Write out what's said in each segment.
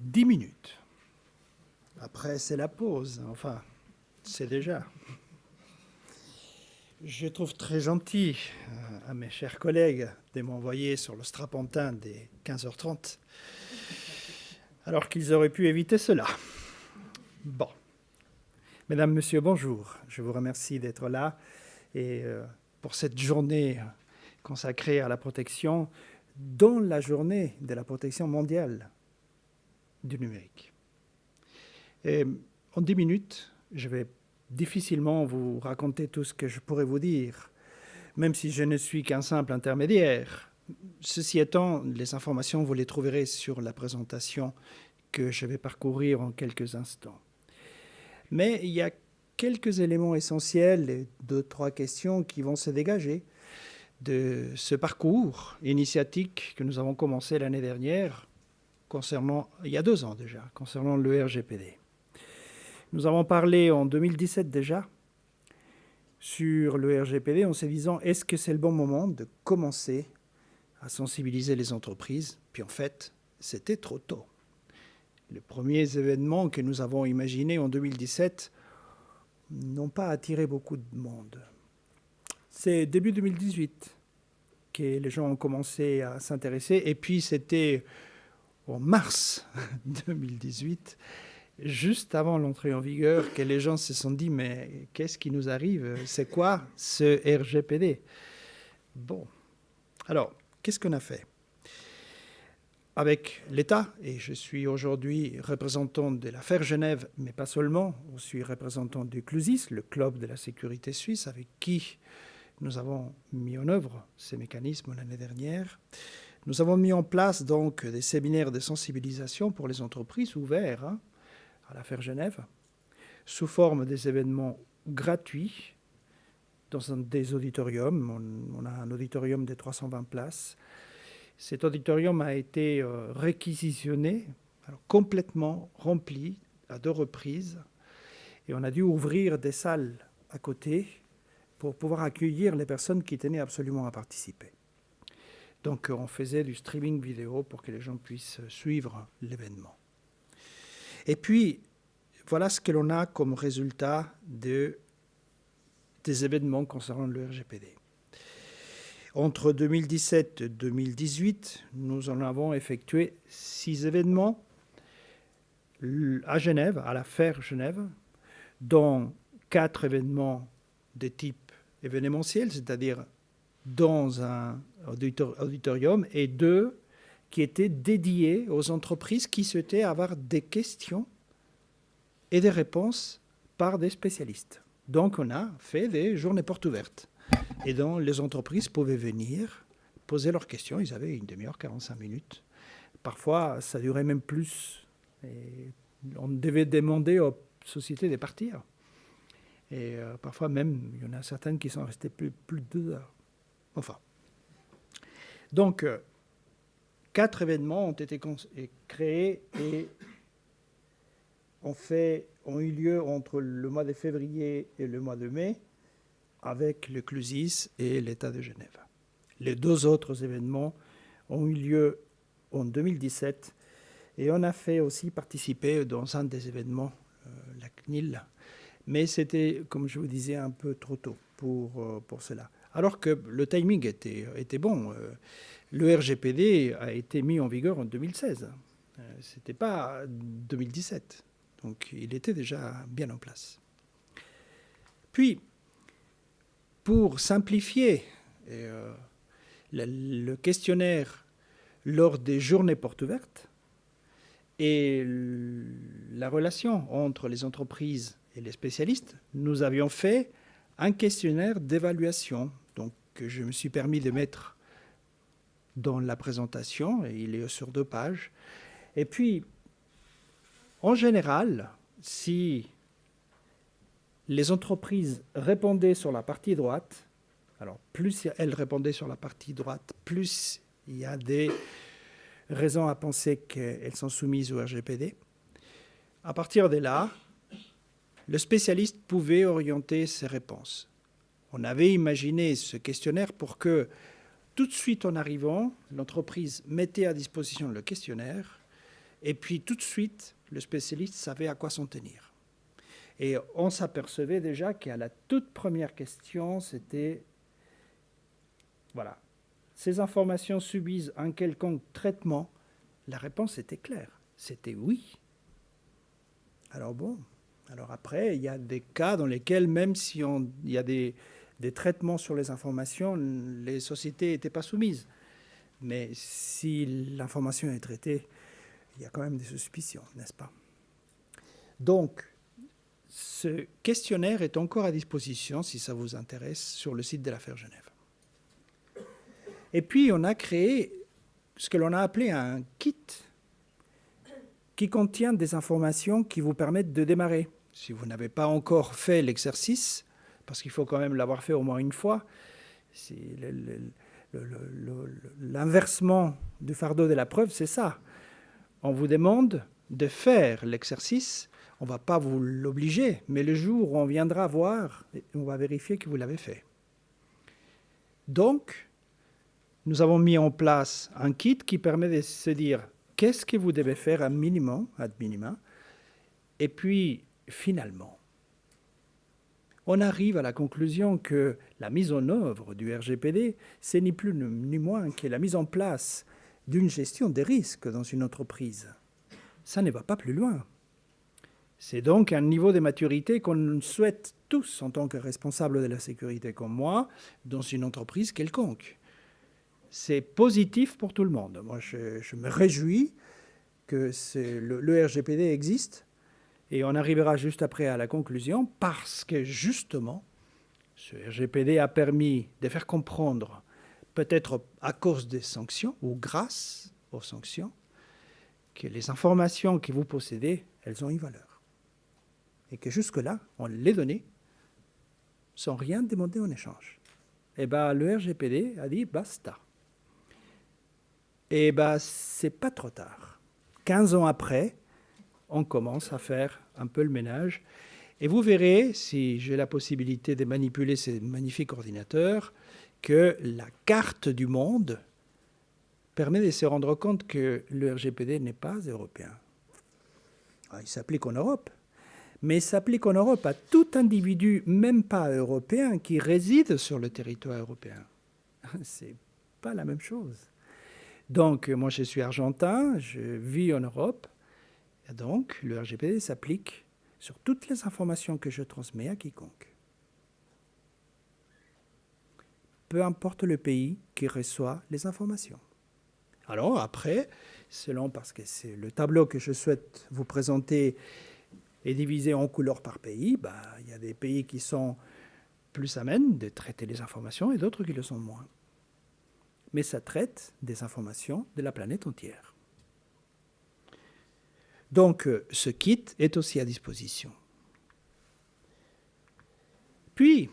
10 minutes. Après, c'est la pause. Enfin, c'est déjà. Je trouve très gentil à mes chers collègues de m'envoyer sur le strapontin des 15h30, alors qu'ils auraient pu éviter cela. Bon. Mesdames, Messieurs, bonjour. Je vous remercie d'être là et pour cette journée consacrée à la protection, dans la journée de la protection mondiale du numérique. Et en 10 minutes, je vais difficilement vous raconter tout ce que je pourrais vous dire, même si je ne suis qu'un simple intermédiaire. Ceci étant, les informations, vous les trouverez sur la présentation que je vais parcourir en quelques instants. Mais il y a quelques éléments essentiels et 2-3 questions qui vont se dégager de ce parcours initiatique que nous avons commencé l'année dernière, il y a 2 ans déjà, concernant le RGPD. Nous avons parlé en 2017 déjà sur le RGPD en se disant est-ce que c'est le bon moment de commencer à sensibiliser les entreprises? Puis en fait, c'était trop tôt. Les premiers événements que nous avons imaginés en 2017 n'ont pas attiré beaucoup de monde. C'est début 2018 que les gens ont commencé à s'intéresser et puis c'était en mars 2018 juste avant l'entrée en vigueur, que les gens se sont dit « mais qu'est-ce qui nous arrive? C'est quoi ce RGPD ?» Bon, alors, qu'est-ce qu'on a fait? Avec l'État, et je suis aujourd'hui représentant de l'affaire Genève, mais pas seulement, je suis représentant du CLUSIS, le Club de la sécurité suisse, avec qui nous avons mis en œuvre ces mécanismes l'année dernière. Nous avons mis en place donc des séminaires de sensibilisation pour les entreprises ouverts, à l'affaire Genève, sous forme des événements gratuits dans des auditoriums. On a un auditorium de 320 places. Cet auditorium a été réquisitionné, alors complètement rempli à 2 reprises, et on a dû ouvrir des salles à côté pour pouvoir accueillir les personnes qui tenaient absolument à participer. Donc on faisait du streaming vidéo pour que les gens puissent suivre l'événement. Et puis, voilà ce que l'on a comme résultat des événements concernant le RGPD. Entre 2017 et 2018, nous en avons effectué 6 événements à Genève, à l'affaire Genève, dont 4 événements de type événementiel, c'est-à-dire dans un auditorium, et 2 qui étaient dédiés aux entreprises qui souhaitaient avoir des questions et des réponses par des spécialistes. Donc on a fait des journées portes ouvertes et dont les entreprises pouvaient venir poser leurs questions. Ils avaient une demi-heure, 45 minutes. Parfois, ça durait même plus. Et on devait demander aux sociétés de partir. Et parfois même, il y en a certaines qui sont restées plus de 2 heures. Enfin. Donc, 4 événements ont été créés et ont eu lieu entre le mois de février et le mois de mai avec le CLUSIS et l'État de Genève. Les 2 autres événements ont eu lieu en 2017 et on a fait aussi participer dans un des événements, la CNIL, mais c'était, comme je vous disais, un peu trop tôt pour cela. Alors que le timing était bon. Le RGPD a été mis en vigueur en 2016. Ce n'était pas 2017. Donc il était déjà bien en place. Puis, pour simplifier le questionnaire lors des journées portes ouvertes et la relation entre les entreprises et les spécialistes, nous avions fait un questionnaire d'évaluation, donc, que je me suis permis de mettre dans la présentation, et il est sur 2 pages. Et puis, en général, si les entreprises répondaient sur la partie droite, alors plus elles répondaient sur la partie droite, plus il y a des raisons à penser qu'elles sont soumises au RGPD. À partir de là, le spécialiste pouvait orienter ses réponses. On avait imaginé ce questionnaire pour que, tout de suite en arrivant, l'entreprise mettait à disposition le questionnaire Et puis tout de suite, le spécialiste savait à quoi s'en tenir. Et on s'apercevait déjà qu'à la toute première question, c'était, voilà, ces informations subissent un quelconque traitement. La réponse était claire, c'était oui. Alors bon, alors après, il y a des cas dans lesquels, même si il y a des traitements sur les informations, les sociétés n'étaient pas soumises. Mais si l'information est traitée, il y a quand même des suspicions, n'est-ce pas? Donc, ce questionnaire est encore à disposition, si ça vous intéresse, sur le site de l'Affaire Genève. Et puis, on a créé ce que l'on a appelé un kit qui contient des informations qui vous permettent de démarrer. Si vous n'avez pas encore fait l'exercice, parce qu'il faut quand même l'avoir fait au moins une fois, l'inversement du fardeau de la preuve, c'est ça. On vous demande de faire l'exercice, on ne va pas vous l'obliger, mais le jour où on viendra voir, on va vérifier que vous l'avez fait. Donc, nous avons mis en place un kit qui permet de se dire qu'est-ce que vous devez faire ad minima, et puis finalement, on arrive à la conclusion que la mise en œuvre du RGPD, c'est ni plus ni moins que la mise en place d'une gestion des risques dans une entreprise. Ça ne va pas plus loin. C'est donc un niveau de maturité qu'on souhaite tous en tant que responsables de la sécurité comme moi, dans une entreprise quelconque. C'est positif pour tout le monde. Moi, je me réjouis que le RGPD existe. Et on arrivera juste après à la conclusion, parce que justement, ce RGPD a permis de faire comprendre, peut-être à cause des sanctions ou grâce aux sanctions, que les informations que vous possédez, elles ont une valeur. Et que jusque-là, on les donnait sans rien demander en échange. Et bien, le RGPD a dit basta. Et bien, c'est pas trop tard. 15 ans après, on commence à faire un peu le ménage. Et vous verrez, si j'ai la possibilité de manipuler ces magnifiques ordinateurs, que la carte du monde permet de se rendre compte que le RGPD n'est pas européen. Il s'applique en Europe, mais il s'applique en Europe à tout individu, même pas européen, qui réside sur le territoire européen. C'est pas la même chose. Donc, moi, je suis argentin, je vis en Europe, et donc le RGPD s'applique sur toutes les informations que je transmets à quiconque. Peu importe le pays qui reçoit les informations. Alors après, parce que c'est le tableau que je souhaite vous présenter est divisé en couleurs par pays, il y a des pays qui sont plus amènes de traiter les informations et d'autres qui le sont moins. Mais ça traite des informations de la planète entière. Donc, ce kit est aussi à disposition. Puis,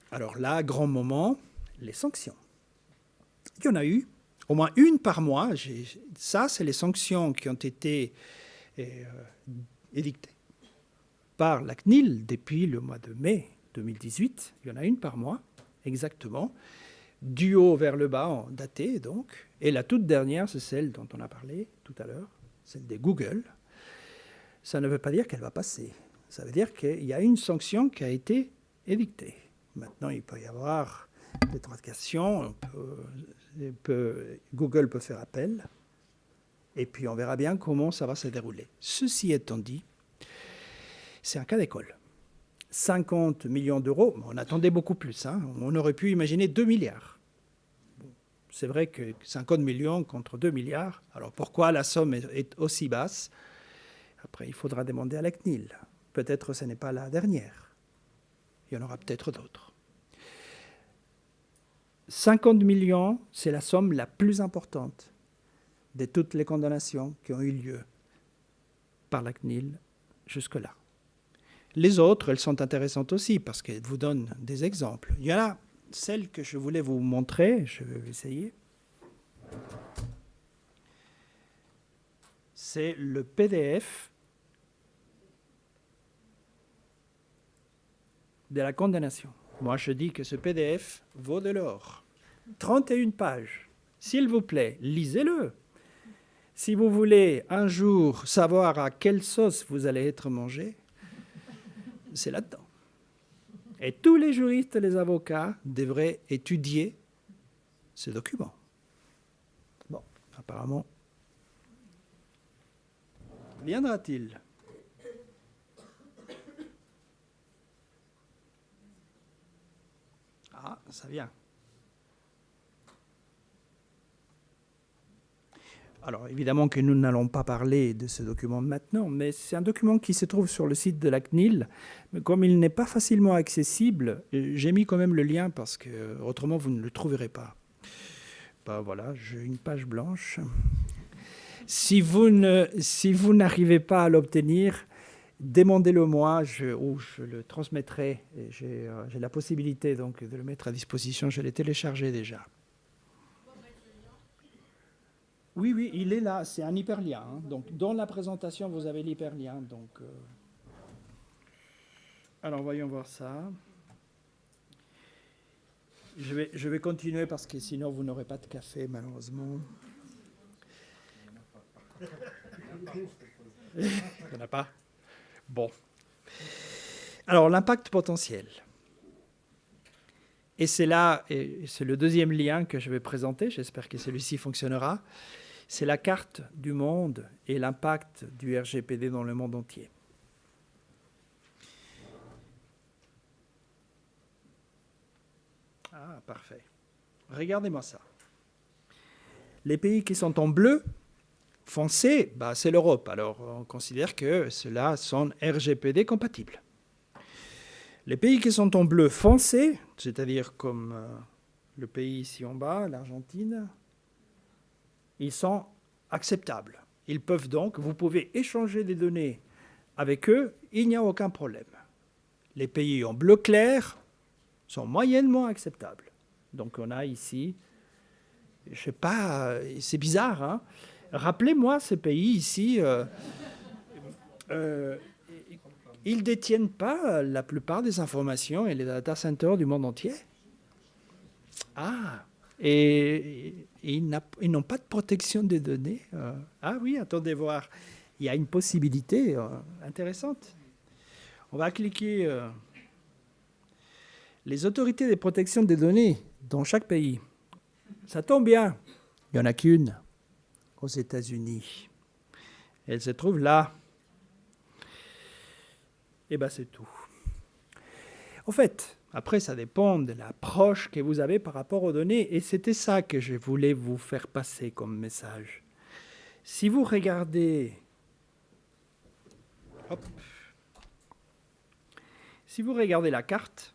alors là, grand moment, les sanctions. Il y en a eu, au moins une par mois. Ça, c'est les sanctions qui ont été édictées par la CNIL depuis le mois de mai 2018. Il y en a une par mois, exactement, du haut vers le bas, datée donc. Et la toute dernière, c'est celle dont on a parlé tout à l'heure, celle des Google. Ça ne veut pas dire qu'elle va passer. Ça veut dire qu'il y a une sanction qui a été édictée. Maintenant, il peut y avoir des tractations. Google peut faire appel. Et puis, on verra bien comment ça va se dérouler. Ceci étant dit, c'est un cas d'école. 50 millions d'euros, on attendait beaucoup plus. On aurait pu imaginer 2 milliards. Bon, c'est vrai que 50 millions contre 2 milliards. Alors, pourquoi la somme est aussi basse ? Après, il faudra demander à la CNIL. Peut-être ce n'est pas la dernière. Il y en aura peut-être d'autres. 50 millions, c'est la somme la plus importante de toutes les condamnations qui ont eu lieu par la CNIL jusque-là. Les autres, elles sont intéressantes aussi parce qu'elles vous donnent des exemples. Il y en a celle que je voulais vous montrer, je vais essayer. C'est le PDF de la condamnation. Moi, je dis que ce PDF vaut de l'or. 31 pages. S'il vous plaît, lisez-le. Si vous voulez un jour savoir à quelle sauce vous allez être mangé, c'est là-dedans. Et tous les juristes et les avocats devraient étudier ce document. Bon, apparemment, viendra-t-il? Ah, ça vient. Alors, évidemment que nous n'allons pas parler de ce document maintenant, mais c'est un document qui se trouve sur le site de la CNIL. Mais comme il n'est pas facilement accessible, j'ai mis quand même le lien parce que autrement vous ne le trouverez pas. Ben voilà, j'ai une page blanche. Si vous n'arrivez pas à l'obtenir, demandez-le moi, ou je le transmettrai. J'ai la possibilité donc de le mettre à disposition. Je l'ai téléchargé déjà. Oui, oui, il est là. C'est un hyperlien. Hein. Donc, dans la présentation, vous avez l'hyperlien. Donc, alors, voyons voir ça. Je vais continuer parce que sinon, vous n'aurez pas de café, malheureusement. Il n'y en a pas? Bon. Alors, l'impact potentiel. Et c'est là, et c'est le deuxième lien que je vais présenter. J'espère que celui-ci fonctionnera. C'est la carte du monde et l'impact du RGPD dans le monde entier. Ah, parfait. Regardez-moi ça. Les pays qui sont en bleu foncé, bah, c'est l'Europe. Alors, on considère que ceux-là sont RGPD compatibles. Les pays qui sont en bleu foncé, c'est-à-dire comme le pays ici en bas, l'Argentine, ils sont acceptables. Ils peuvent donc, vous pouvez échanger des données avec eux, il n'y a aucun problème. Les pays en bleu clair sont moyennement acceptables. Donc on a ici, je ne sais pas, c'est bizarre, hein. Rappelez-moi ces pays ici, ils ne détiennent pas la plupart des informations et les data centers du monde entier. Ah, et ils n'ont pas de protection des données. Ah oui, attendez voir. Il y a une possibilité intéressante. On va cliquer les autorités de protection des données dans chaque pays. Ça tombe bien. Il n'y en a qu'une aux États-Unis. Elle se trouve là. Et bien, c'est tout. En fait, après, ça dépend de l'approche que vous avez par rapport aux données. Et c'était ça que je voulais vous faire passer comme message. Si vous regardez... Hop. Si vous regardez la carte,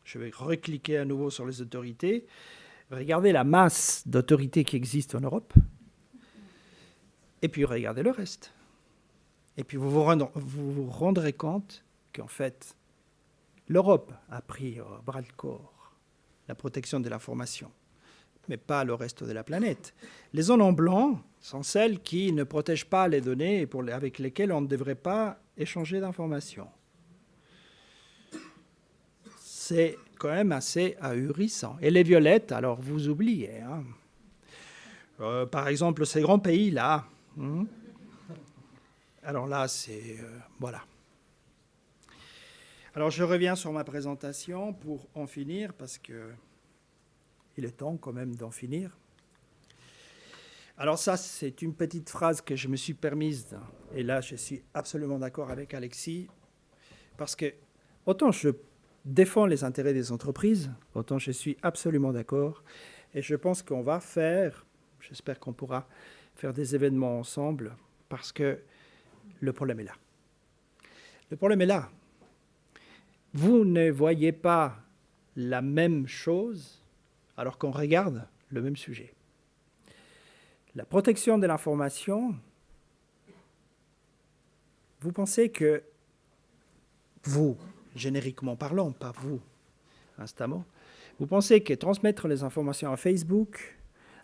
je vais recliquer à nouveau sur les autorités. Regardez la masse d'autorités qui existent en Europe. Et puis regardez le reste. Et puis vous vous rendrez compte qu'en fait, l'Europe a pris au bras le corps la protection de l'information, mais pas le reste de la planète. Les zones en blanc sont celles qui ne protègent pas les données et avec lesquelles on ne devrait pas échanger d'informations. C'est quand même assez ahurissant. Et les violettes, alors vous oubliez. Hein. Par exemple, ces grands pays-là. Alors là, c'est... voilà. Alors je reviens sur ma présentation pour en finir, parce que il est temps quand même d'en finir. Alors ça, c'est une petite phrase que je me suis permise, et là je suis absolument d'accord avec Alexis, parce que autant je défends les intérêts des entreprises, autant je suis absolument d'accord, et je pense qu'on va faire, j'espère qu'on pourra faire des événements ensemble, parce que le problème est là. Le problème est là. Vous ne voyez pas la même chose alors qu'on regarde le même sujet. La protection de l'information, vous pensez que vous, génériquement parlant, pas vous, instamment, vous pensez que transmettre les informations à Facebook,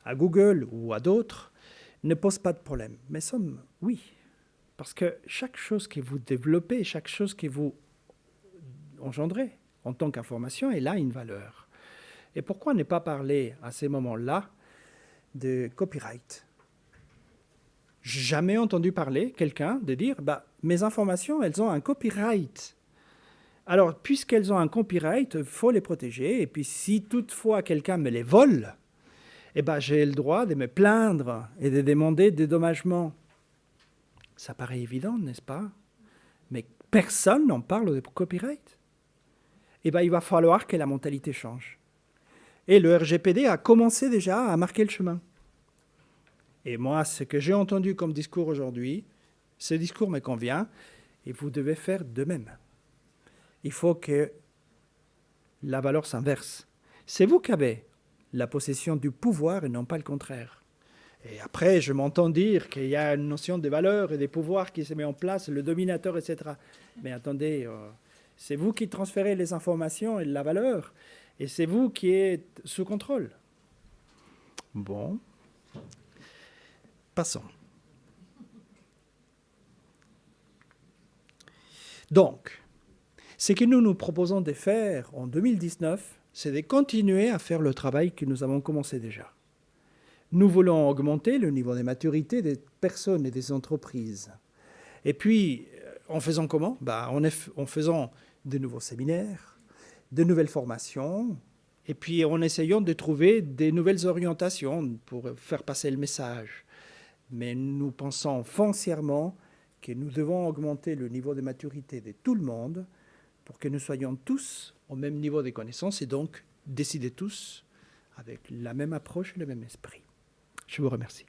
à Google ou à d'autres ne pose pas de problème. Mais somme, oui. Parce que chaque chose que vous développez, chaque chose que vous engendrez en tant qu'information, elle a une valeur. Et pourquoi ne pas parler à ces moments-là de copyright? jamais entendu parler quelqu'un de dire bah, mes informations, elles ont un copyright. Alors, puisqu'elles ont un copyright, il faut les protéger. Et puis, si toutefois quelqu'un me les vole, eh ben, j'ai le droit de me plaindre et de demander des dédommagements. Ça paraît évident, n'est-ce pas? Mais personne n'en parle de copyright. Eh ben, il va falloir que la mentalité change. Et le RGPD a commencé déjà à marquer le chemin. Et moi, ce que j'ai entendu comme discours aujourd'hui, ce discours me convient, et vous devez faire de même. Il faut que la valeur s'inverse. C'est vous qui avez la possession du pouvoir et non pas le contraire. Et après, je m'entends dire qu'il y a une notion de valeur et des pouvoirs qui se met en place, le dominateur, etc. Mais attendez, c'est vous qui transférez les informations et la valeur, et c'est vous qui êtes sous contrôle. Bon. Passons. Donc, ce que nous nous proposons de faire en 2019, c'est de continuer à faire le travail que nous avons commencé déjà. Nous voulons augmenter le niveau de maturité des personnes et des entreprises. Et puis, en faisant comment? En faisant de nouveaux séminaires, de nouvelles formations, et puis en essayant de trouver des nouvelles orientations pour faire passer le message. Mais nous pensons foncièrement que nous devons augmenter le niveau de maturité de tout le monde pour que nous soyons tous au même niveau de connaissances et donc décider tous avec la même approche et le même esprit. Je vous remercie.